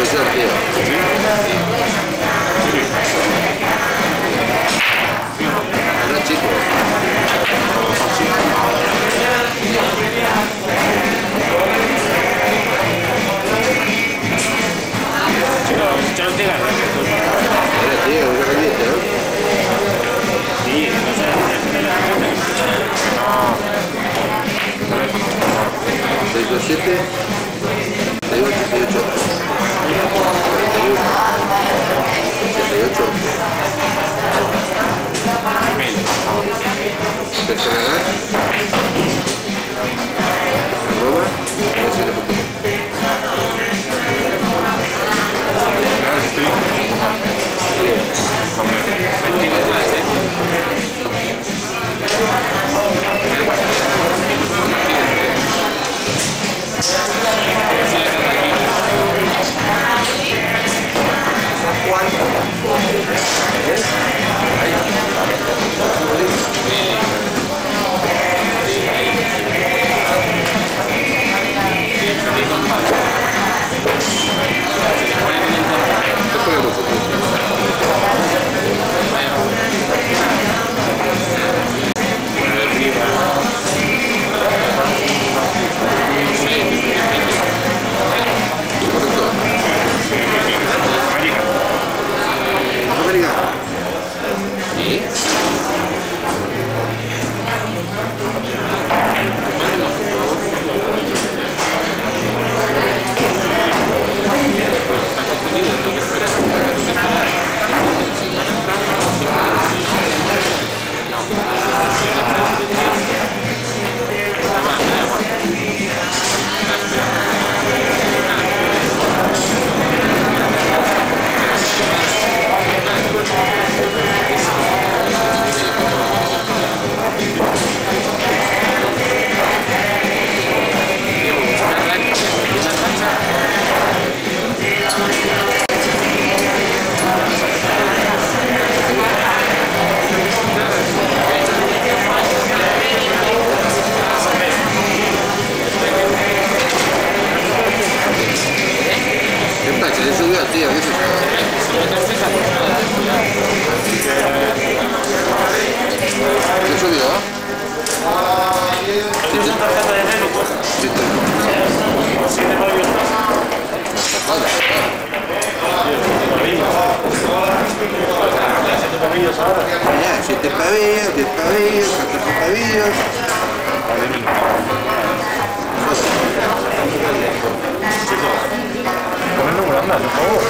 C: Profesor, tío. Era chico.
A: Chao, tío.
C: Era tío, es lo que dice, ¿no?
A: Sí, no sé.
C: 627 38 41 88 personal arroba Ya, 7 pavillos, 10 pavillos, 14 pavillos.
F: Ponedme Holanda, por favor.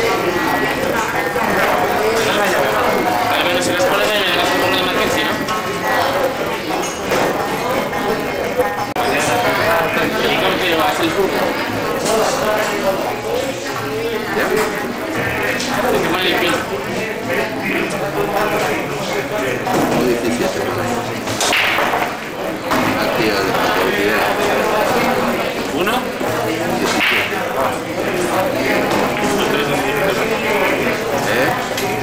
G: Al menos si las pones en el caso de emergencia, ¿no? ¿Y cómo te llevas el fútbol?
C: ¿Ya?
G: ¿De qué mal limpio?
C: 17 por ahí. Activa de factibilidad.
A: 1,
C: 17.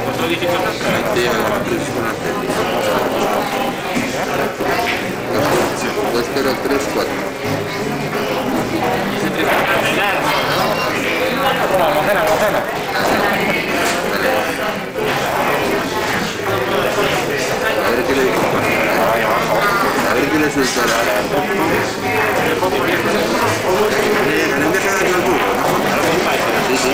A: otro dígito más.
C: Activa la matriz con artética. 2034.
F: Almacena.
C: A ver qué le digo. A ver qué le suelta la... ¿Le empieza a dar el burro, no? Sí, sí.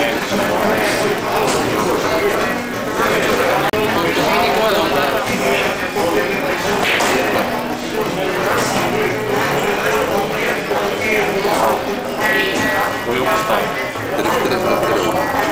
F: Voy a gustar.
C: 3320.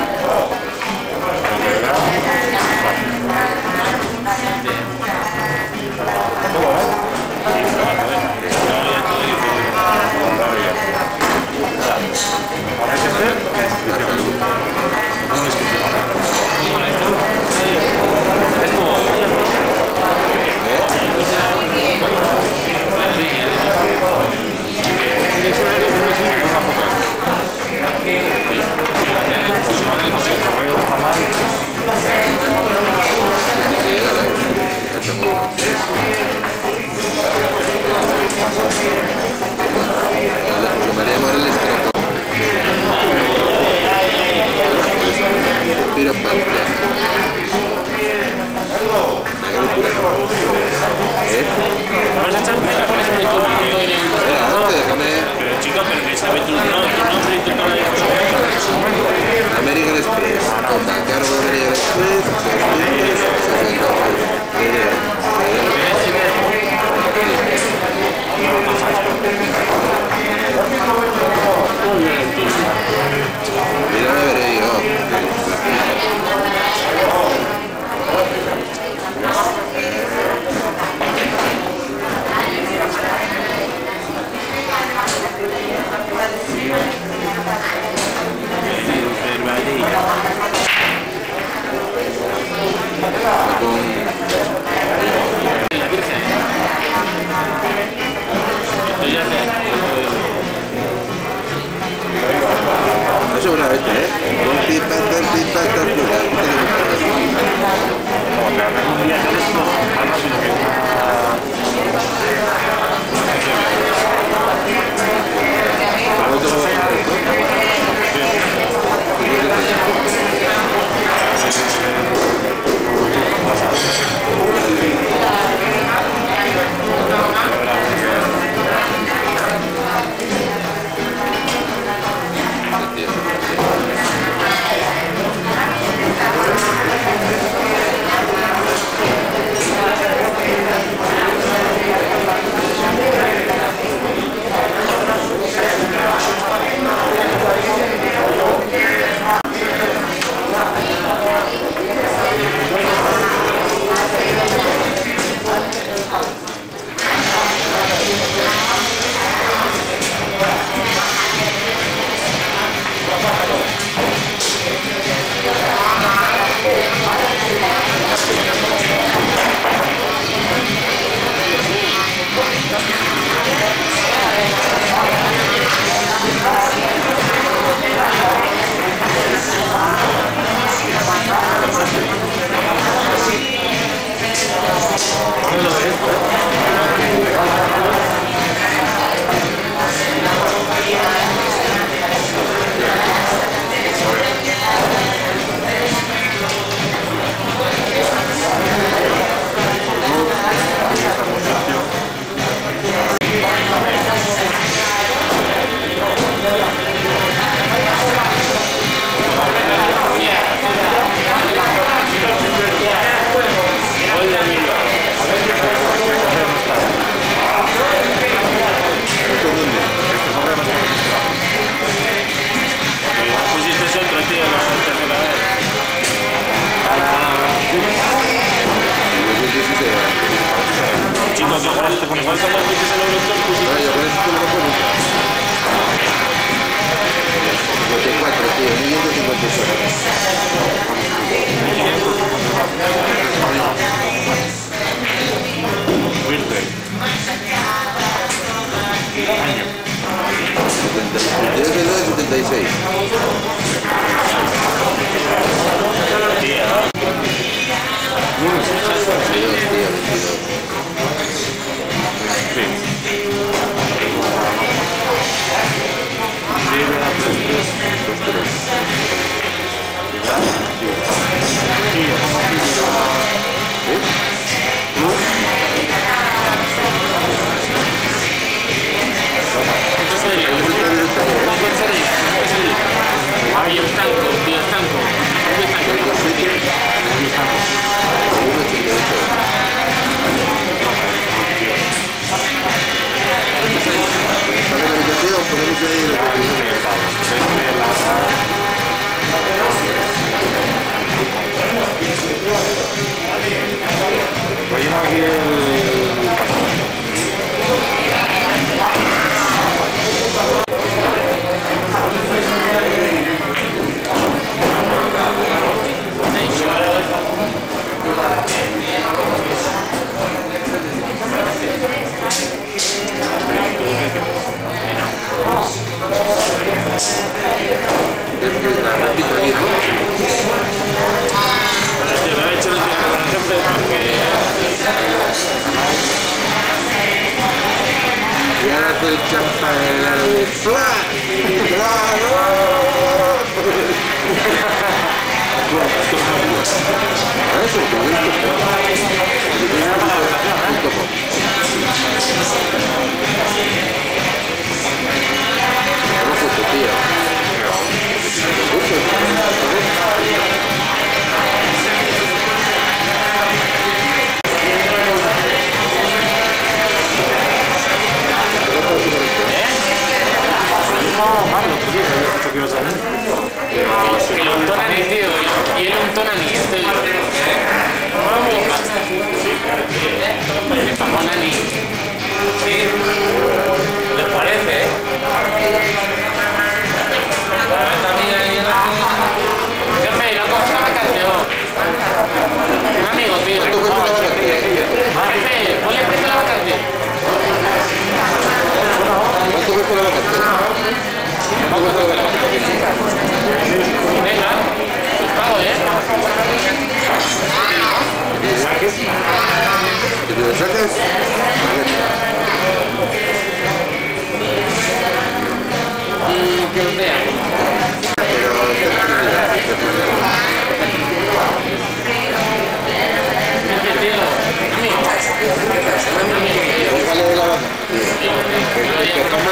C: 36.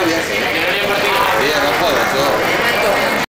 C: Viaje.